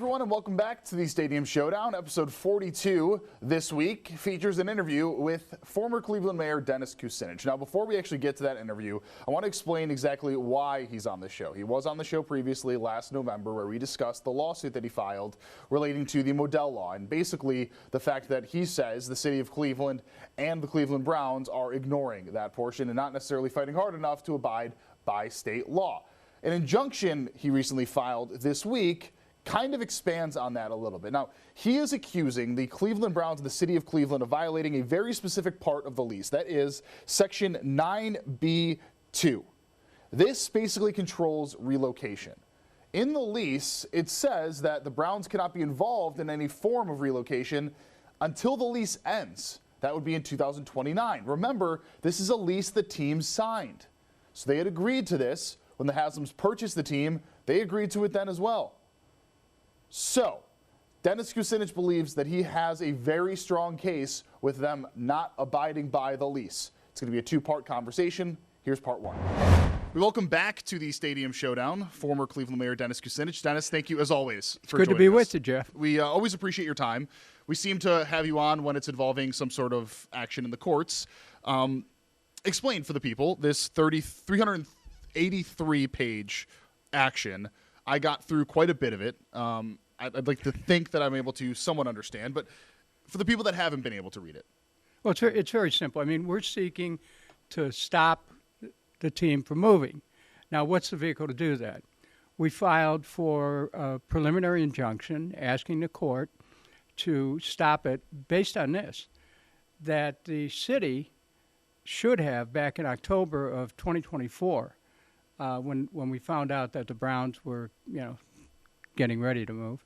everyone, and welcome back to the Stadium Showdown. Episode 42 this week features an interview with former Cleveland Mayor Dennis Kucinich. Now, before we actually get to that interview, I want to explain exactly why he's on the show. He was on the show previously last November, where we discussed the lawsuit that he filed relating to the Modell Law, and basically the fact that he says the city of Cleveland and the Cleveland Browns are ignoring that portion and not necessarily fighting hard enough to abide by state law. An injunction he recently filed this week kind of expands on that a little bit. Now, he is accusing the Cleveland Browns and the city of Cleveland of violating a very specific part of the lease. That is Section 9B2. This basically controls relocation. In the lease, it says that the Browns cannot be involved in any form of relocation until the lease ends. That would be in 2029. Remember, this is a lease the team signed. So they had agreed to this. When the Haslams purchased the team, they agreed to it then as well. So, Dennis Kucinich believes that he has a very strong case with them not abiding by the lease. It's going to be a two-part conversation. Here's part one. We welcome back to the Stadium Showdown former Cleveland Mayor Dennis Kucinich. Dennis, thank you as always for joining us. Good to be with you, Jeff. We always appreciate your time. We seem to have you on when it's involving some sort of action in the courts. Explain for the people this 383-page action. I got through quite a bit of it. I'd like to think that I'm able to somewhat understand, but for the people that haven't been able to read it. Well, it's very simple. I mean, we're seeking to stop the team from moving. Now, what's the vehicle to do that? We filed for a preliminary injunction asking the court to stop it based on this, that the city should have, back in October of 2024, when we found out that the Browns were, getting ready to move,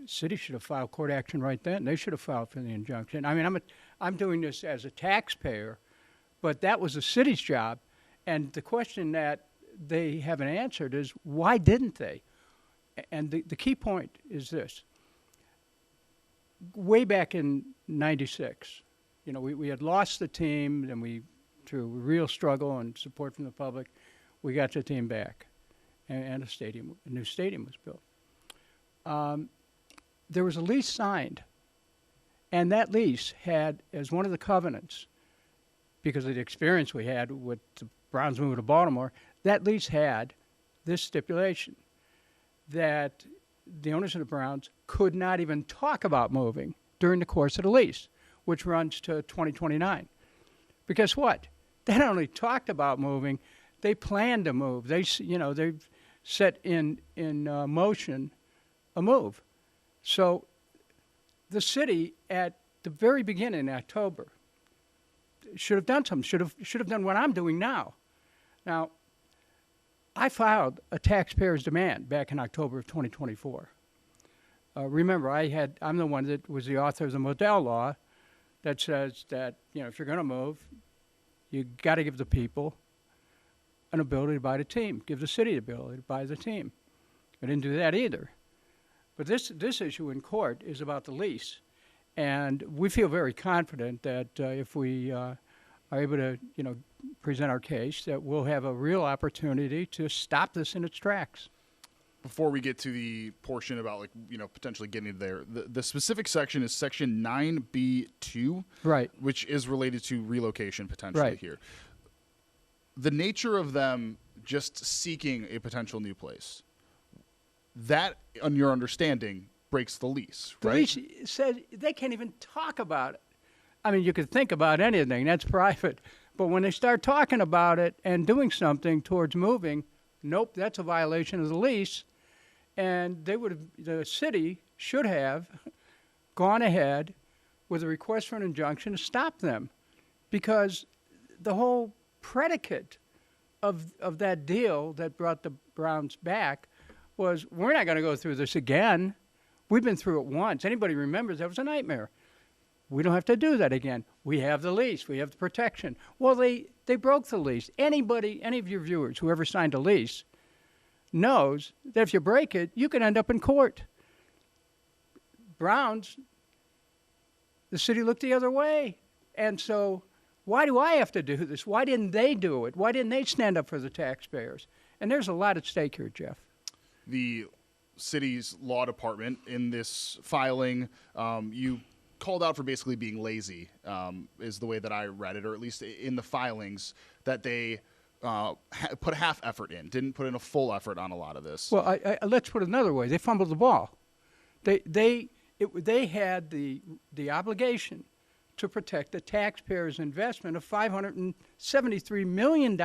the city should have filed court action right then. They should have filed for the injunction. I mean, I'm doing this as a taxpayer, but that was the city's job. And the question that they haven't answered is, why didn't they? And the key point is this. Way back in '96, we had lost the team, and through real struggle and support from the public, we got the team back, and a new stadium was built. There was a lease signed, and that lease had, as one of the covenants, because of the experience we had with the Browns moving to Baltimore, that lease had this stipulation that the owners of the Browns could not even talk about moving during the course of the lease, which runs to 2029. But guess what? They not only talked about moving, they planned to move. They've set in motion a move. So the city, at the very beginning in October, should have done something, should have done what I'm doing now. Now, I filed a taxpayer's demand back in October of 2024. Remember, I'm the one that was the author of the Modell Law that says that, if you're going to move, you got to give the people an ability to buy the team, give the city the ability to buy the team. I didn't do that either. But this issue in court is about the lease, and we feel very confident that if we are able to, present our case, that we'll have a real opportunity to stop this in its tracks. Before we get to the portion about potentially getting there, the specific section is Section 9B2, right, which is related to relocation potentially here. The nature of them just seeking a potential new place, that, on your understanding, breaks the lease, right? The lease says they can't even talk about it. I mean, you could think about anything. That's private. But when they start talking about it and doing something towards moving, nope, that's a violation of the lease. And the city should have gone ahead with a request for an injunction to stop them, because the whole predicate of that deal that brought the Browns back was, we're not going to go through this again. We've been through it once. Anybody remembers that was a nightmare. We don't have to do that again. We have the lease. We have the protection. Well, they broke the lease. Any of your viewers who ever signed a lease knows that if you break it, you can end up in court. Browns, the city looked the other way. And so why do I have to do this? Why didn't they do it? Why didn't they stand up for the taxpayers? And there's a lot at stake here, Jeff. The city's law department in this filing. You called out for basically being lazy, is the way that I read it, or at least in the filings, that they put half effort in, didn't put in a full effort on a lot of this. Well, let's put it another way. They fumbled the ball. They had the obligation to protect the taxpayers' investment of $573 million,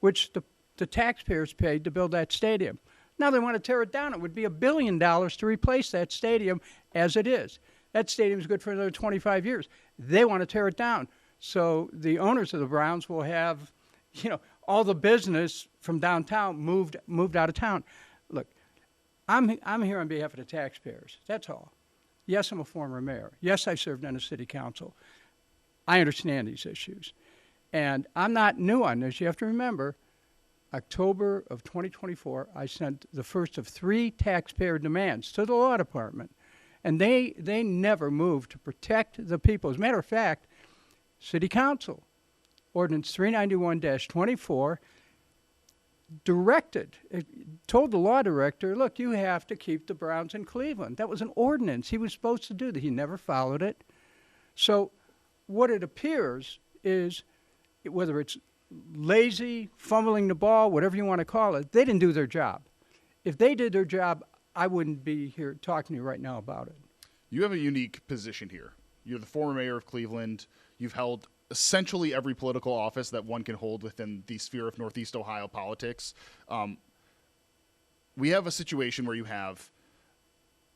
which the taxpayers paid to build that stadium. Now they want to tear it down. It would be $1 billion to replace that stadium as it is. That stadium is good for another 25 years. They want to tear it down. So the owners of the Browns will have, all the business from downtown moved out of town. Look, I'm here on behalf of the taxpayers. That's all. Yes, I'm a former mayor. Yes, I served on the city council. I understand these issues. And I'm not new on this. You have to remember, October of 2024, I sent the first of 3 taxpayer demands to the law department. And they never moved to protect the people. As a matter of fact, city council, ordinance 391-24, told the law director, look, you have to keep the Browns in Cleveland. That was an ordinance. He was supposed to do that. He never followed it. So what it appears is, whether it's lazy, fumbling the ball, whatever you want to call it, they didn't do their job. If they did their job, I wouldn't be here talking to you right now about it. You have a unique position here. You're the former mayor of Cleveland. You've held essentially every political office that one can hold within the sphere of Northeast Ohio politics. We have a situation where you have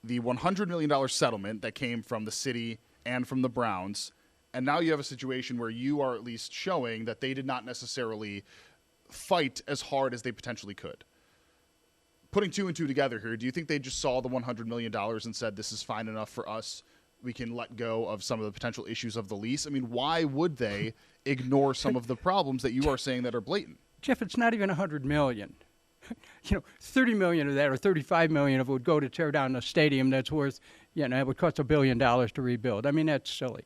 the $100 million settlement that came from the city and from the Browns, and now you have a situation where you are at least showing that they did not necessarily fight as hard as they potentially could. Putting 2 and 2 together here, do you think they just saw the $100 million and said, this is fine enough for us? We can let go of some of the potential issues of the lease. I mean, why would they ignore some of the problems that you are saying that are blatant? Jeff, it's not even $100 million. $30 million of that, or $35 million of it would go to tear down a stadium that's worth, it would cost $1 billion to rebuild. I mean, that's silly.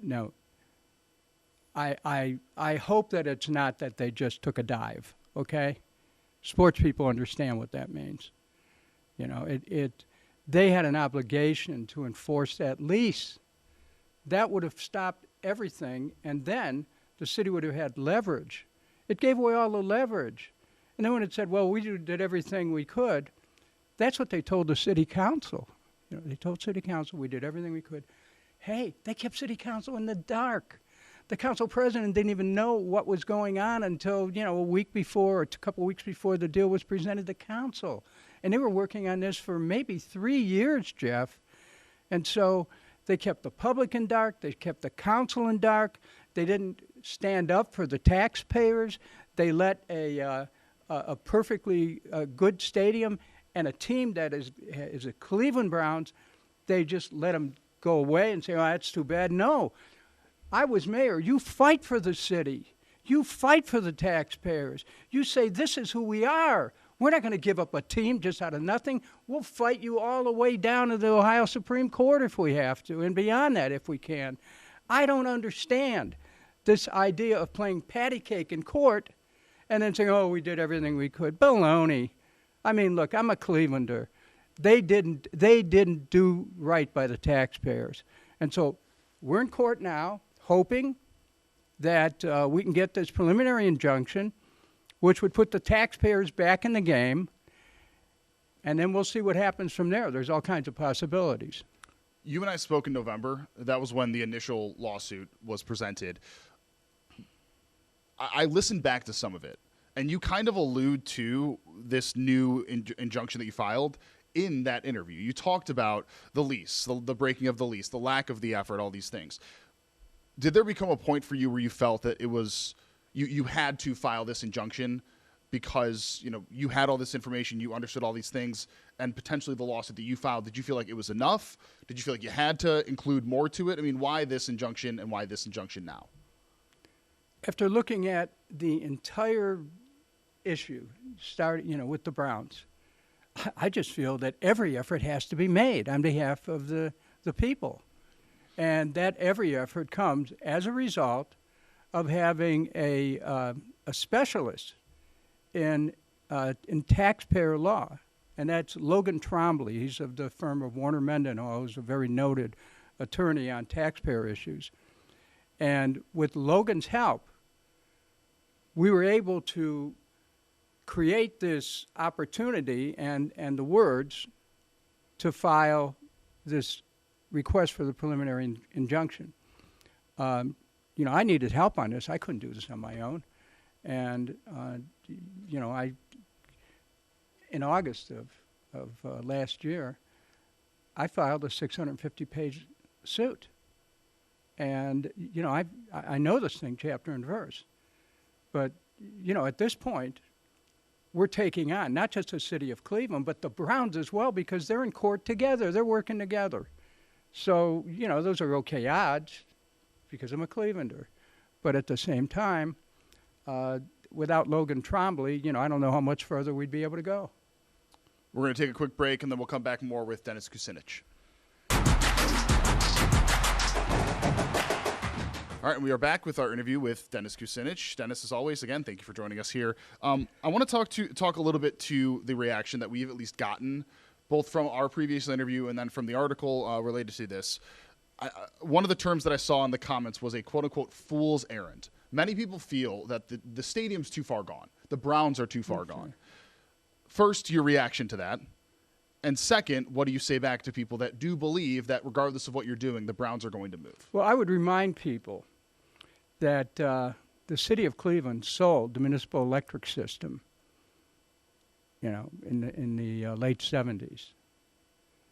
No, I hope that it's not that they just took a dive, okay? Sports people understand what that means. They had an obligation to enforce that lease. That would have stopped everything, and then the city would have had leverage. It gave away all the leverage. And then when it said, well, we did everything we could, that's what they told the city council. They told city council we did everything we could. Hey, they kept city council in the dark. The council president didn't even know what was going on until, a week before or a couple weeks before the deal was presented to council. And they were working on this for maybe 3 years, Jeff. And so they kept the public in dark. They kept the council in dark. They didn't stand up for the taxpayers. They let a perfectly good stadium and a team that is the Cleveland Browns, they just let them go away and say, oh, that's too bad. No. I was mayor. You fight for the city. You fight for the taxpayers. You say, this is who we are. We're not going to give up a team just out of nothing. We'll fight you all the way down to the Ohio Supreme Court if we have to, and beyond that if we can. I don't understand this idea of playing patty cake in court and then saying, oh, we did everything we could. Baloney. I mean, look, I'm a Clevelander. They didn't do right by the taxpayers. And so we're in court now, hoping that we can get this preliminary injunction, which would put the taxpayers back in the game, and then we'll see what happens from there. There's all kinds of possibilities. You and I spoke in November. That was when the initial lawsuit was presented. I listened back to some of it, and you kind of allude to this new injunction that you filed in that interview. You talked about the lease, the breaking of the lease, the lack of the effort, all these things. Did there become a point for you where you felt that it was you had to file this injunction because you had all this information, you understood all these things, and potentially the lawsuit that you filed, did you feel like it was enough? Did you feel like you had to include more to it? I mean, why this injunction and why this injunction now? After looking at the entire issue, starting with the Browns, I just feel that every effort has to be made on behalf of the people. And that every effort comes as a result of having a specialist in taxpayer law and that's Logan Trombley. He's of the firm of Warner Mendenhall, who's a very noted attorney on taxpayer issues. And with Logan's help, we were able to create this opportunity and the words to file this request for the preliminary injunction. You know, I needed help on this. I couldn't do this on my own. And, you know, in August of last year, I filed a 650-page suit. And, you know, I know this thing chapter and verse. But, you know, at this point, we're taking on not just the city of Cleveland, but the Browns as well, because they're in court together. They're working together. So, you know, those are okay odds because I'm a Clevelander. But at the same time, without Logan Trombley, you know, I don't know how much further we'd be able to go. We're going to take a quick break, and then we'll come back more with Dennis Kucinich. All right, and we are back with our interview with Dennis Kucinich. Dennis, as always, again, thank you for joining us here. I want to talk a little bit to the reaction that we've at least gotten, both from our previous interview and then from the article related to this. One of the terms that I saw in the comments was a quote-unquote fool's errand. Many people feel that the stadium's too far gone. The Browns are too far gone. First, your reaction to that. And second, what do you say back to people that do believe that regardless of what you're doing, the Browns are going to move? Well, I would remind people that the city of Cleveland sold the municipal electric system, you know, in the late 70s.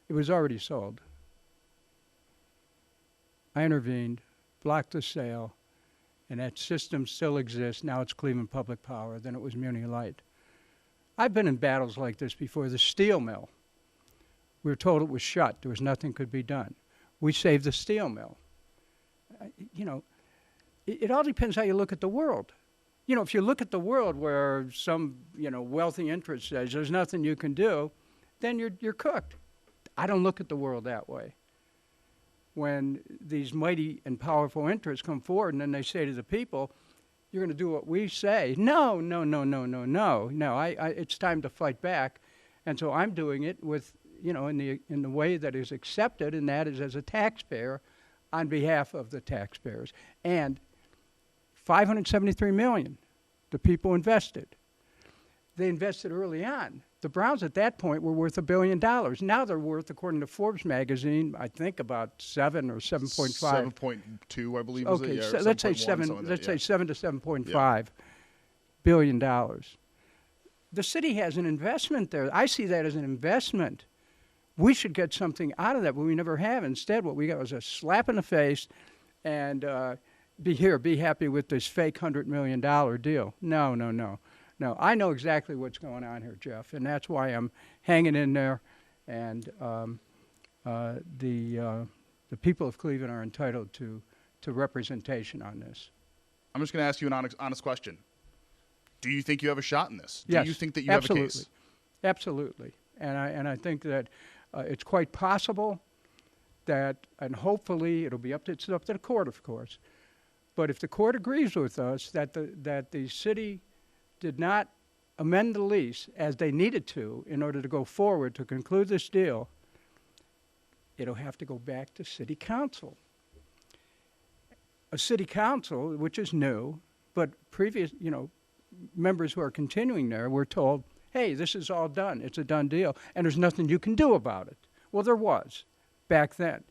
It was already sold. I intervened, blocked the sale, and that system still exists. Now it's Cleveland Public Power. Then it was Muni Light. I've been in battles like this before. The steel mill, we were told it was shut. There was nothing could be done. We saved the steel mill. You know, it all depends how you look at the world. You know, if you look at the world where some, you know, wealthy interest says there's nothing you can do, then you're cooked. I don't look at the world that way. When these mighty and powerful interests come forward and then they say to the people, you're going to do what we say. No. It's time to fight back. And so I'm doing it with, you know, in the way that is accepted, and that is as a taxpayer on behalf of the taxpayers. And $573 million, the people invested. They invested early on. The Browns at that point were worth $1 billion. Now they're worth, according to Forbes magazine, I think about 7 or 7.5. 7.2, I believe. Okay, was it? So let's say 7. Let's say 7 to 7.5 billion dollars. The city has an investment there. I see that as an investment. We should get something out of that, but we never have. Instead, what we got was a slap in the face, and be happy with this fake $100 million deal. No, I know exactly what's going on here, Jeff, and that's why I'm hanging in there. And the people of Cleveland are entitled to representation on this. I'm just going to ask you an honest question. Do you think you have a shot in this? Yes, do you think that you have a case? Absolutely. And I think that it's quite possible that, and hopefully it'll be it's up to the court, of course. But if the court agrees with us that the city did not amend the lease as they needed to in order to go forward to conclude this deal, it'll have to go back to city council. A city council, which is new, but previous, you know, members who are continuing there were told, hey, this is all done. It's a done deal, and there's nothing you can do about it. Well, there was back then.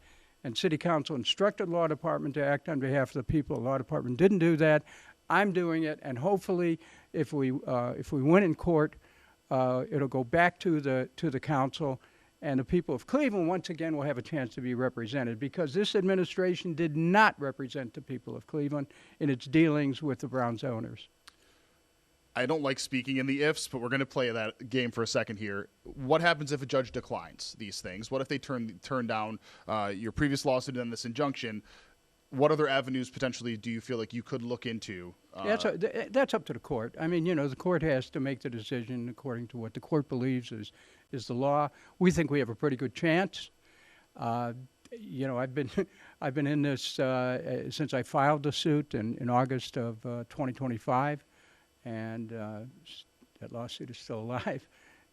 And city council instructed law department to act on behalf of the people. The law department didn't do that. I'm doing it, and hopefully, if we win in court, it'll go back to the council, and the people of Cleveland once again will have a chance to be represented, because this administration did not represent the people of Cleveland in its dealings with the Browns owners. I don't like speaking in the ifs, but we're going to play that game for a second here. What happens if a judge declines these things? What if they turn down your previous lawsuit and this injunction? What other avenues potentially do you feel like you could look into? That's up to the court. I mean, you know, the court has to make the decision according to what the court believes is the law. We think we have a pretty good chance. You know, I've been in this since I filed the suit in August of 2025, and that lawsuit is still alive.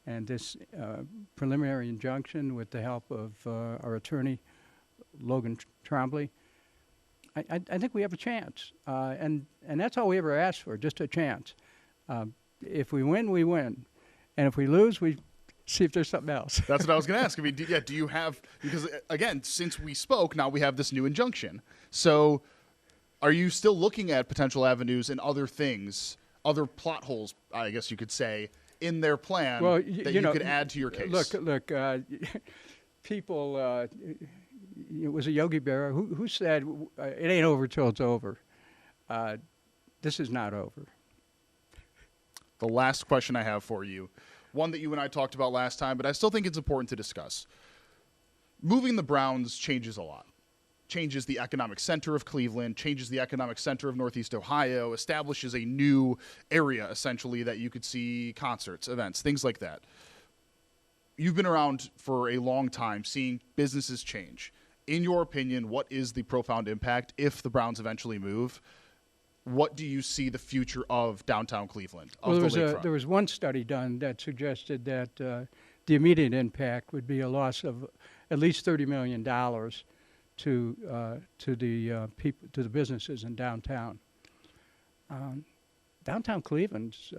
And this preliminary injunction, with the help of our attorney, Logan Trombley, I think we have a chance. And that's all we ever asked for, just a chance. If we win, we win. And if we lose, we see if there's something else. That's what I was going to ask. I mean, do you have, because again, since we spoke, now we have this new injunction. So are you still looking at potential avenues and other things, other plot holes, I guess you could say, in their plan that you could add to your case? Look, people, it was a Yogi Berra who said, it ain't over till it's over. This is not over. The last question I have for you, one that you and I talked about last time, but I still think it's important to discuss. Moving the Browns changes a lot. Changes the economic center of Cleveland, changes the economic center of Northeast Ohio, establishes a new area, essentially, that you could see concerts, events, things like that. You've been around for a long time seeing businesses change. In your opinion, what is the profound impact if the Browns eventually move? What do you see the future of downtown Cleveland, of the lakefront? There was one study done that suggested that the immediate impact would be a loss of at least $30 million to the businesses in downtown. Downtown Cleveland's,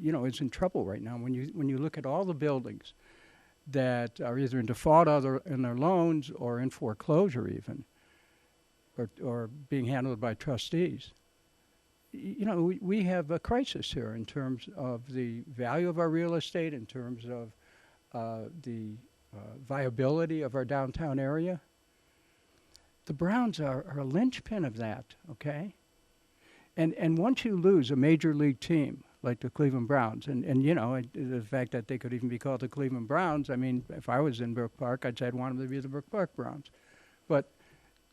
is in trouble right now. When you look at all the buildings that are either in default in their loans or in foreclosure even, or being handled by trustees. We have a crisis here in terms of the value of our real estate, in terms of the viability of our downtown area. The Browns are a linchpin of that, okay? And once you lose a major league team like the Cleveland Browns, and the fact that they could even be called the Cleveland Browns, I mean, if I was in Brook Park, I'd say I'd want them to be the Brook Park Browns. But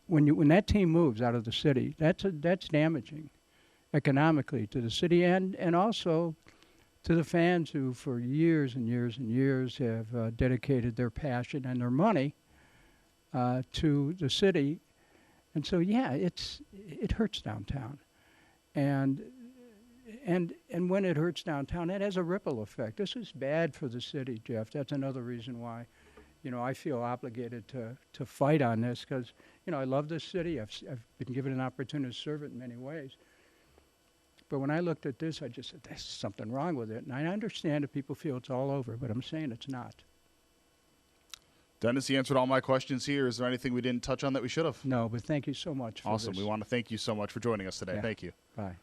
when that team moves out of the city, that's damaging economically to the city and also to the fans who for years and years and years have dedicated their passion and their money to the city. And so, it hurts downtown. And when it hurts downtown, it has a ripple effect. This is bad for the city, Jeff. That's another reason why, I feel obligated to fight on this because, I love this city. I've been given an opportunity to serve it in many ways. But when I looked at this, I just said, there's something wrong with it. And I understand if people feel it's all over, but I'm saying it's not. Dennis, you answered all my questions here. Is there anything we didn't touch on that we should have? No, but thank you so much for Awesome. this. We want to thank you so much for joining us today. Yeah. Thank you. Bye.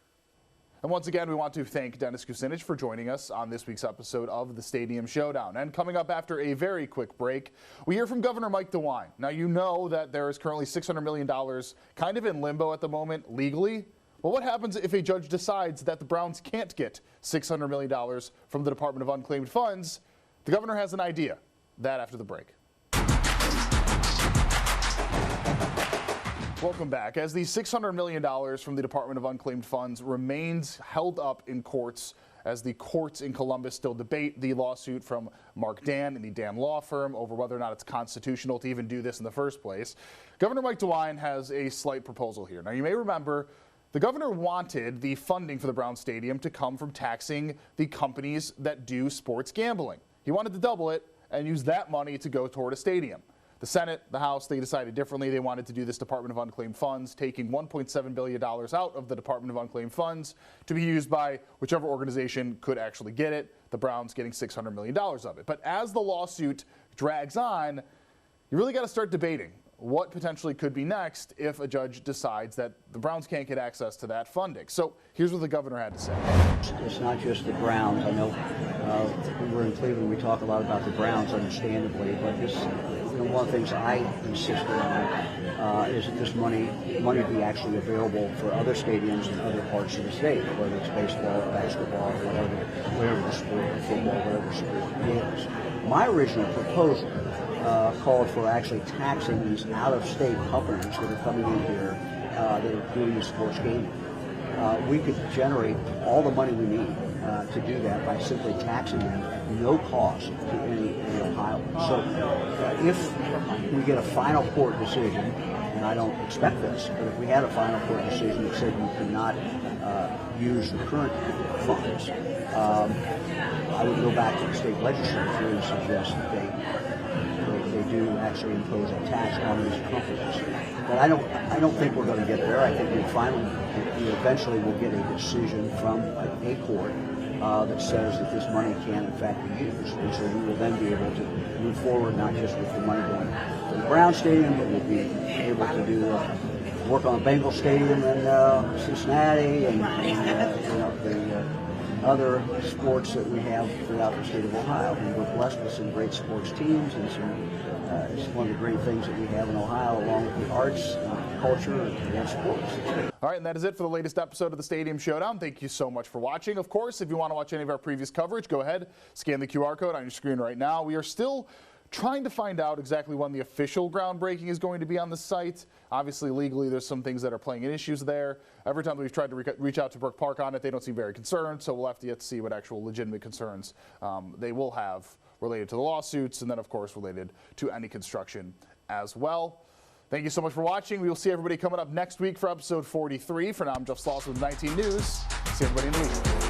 And once again, we want to thank Dennis Kucinich for joining us on this week's episode of the Stadium Showdown. And coming up after a very quick break, we hear from Governor Mike DeWine. Now, you know that there is currently $600 million kind of in limbo at the moment legally. Well, what happens if a judge decides that the Browns can't get $600 million from the Department of Unclaimed Funds? The governor has an idea. That after the break. Welcome back. As the $600 million from the Department of Unclaimed Funds remains held up in courts, as the courts in Columbus still debate the lawsuit from Mark Dan and the Dan law firm over whether or not it's constitutional to even do this in the first place, Governor Mike DeWine has a slight proposal here. Now, you may remember the governor wanted the funding for the Brown Stadium to come from taxing the companies that do sports gambling. He wanted to double it and use that money to go toward a stadium. The Senate, the House, they decided differently. They wanted to do this Department of Unclaimed Funds, taking $1.7 billion out of the Department of Unclaimed Funds to be used by whichever organization could actually get it, the Browns getting $600 million of it. But as the lawsuit drags on, you really got to start debating what potentially could be next if a judge decides that the Browns can't get access to that funding. So here's what the governor had to say. It's not just the Browns. I know when we're in Cleveland, we talk a lot about the Browns, understandably, but this, one of the things I insisted on is that this money be actually available for other stadiums in other parts of the state, whether it's baseball or basketball or whatever the sport, or football, whatever sport it is. My original proposal called for actually taxing these out-of-state companies that are coming in here that are doing sports gaming. We could generate all the money we need to do that by simply taxing them at no cost to any Ohioan. So if we get a final court decision, and I don't expect this, but if we had a final court decision that said you cannot use the current funds, I would go back to the state legislature and suggest that they do actually impose a tax on these companies. But I don't think we're going to get there. I think we eventually will get a decision from a court that says that this money can in fact be used, and so we will then be able to move forward not just with the money going to the Brown Stadium, but we'll be able to do work on Bengal Stadium in Cincinnati and the other sports that we have throughout the state of Ohio. And we're blessed with some great sports teams, and it's one of the great things that we have in Ohio, along with the arts, culture, and sports. All right, and that is it for the latest episode of the Stadium Showdown. Thank you so much for watching. Of course, if you want to watch any of our previous coverage, go ahead, scan the QR code on your screen right now. We are still trying to find out exactly when the official groundbreaking is going to be on the site. Obviously, legally, there's some things that are playing issues there. Every time we've tried to reach out to Brook Park on it, they don't seem very concerned, so we'll have to yet see what actual legitimate concerns they will have related to the lawsuits, and then, of course, related to any construction as well. Thank you so much for watching. We will see everybody coming up next week for episode 43. For now, I'm Jeff Slauson with 19 News. See everybody in the week.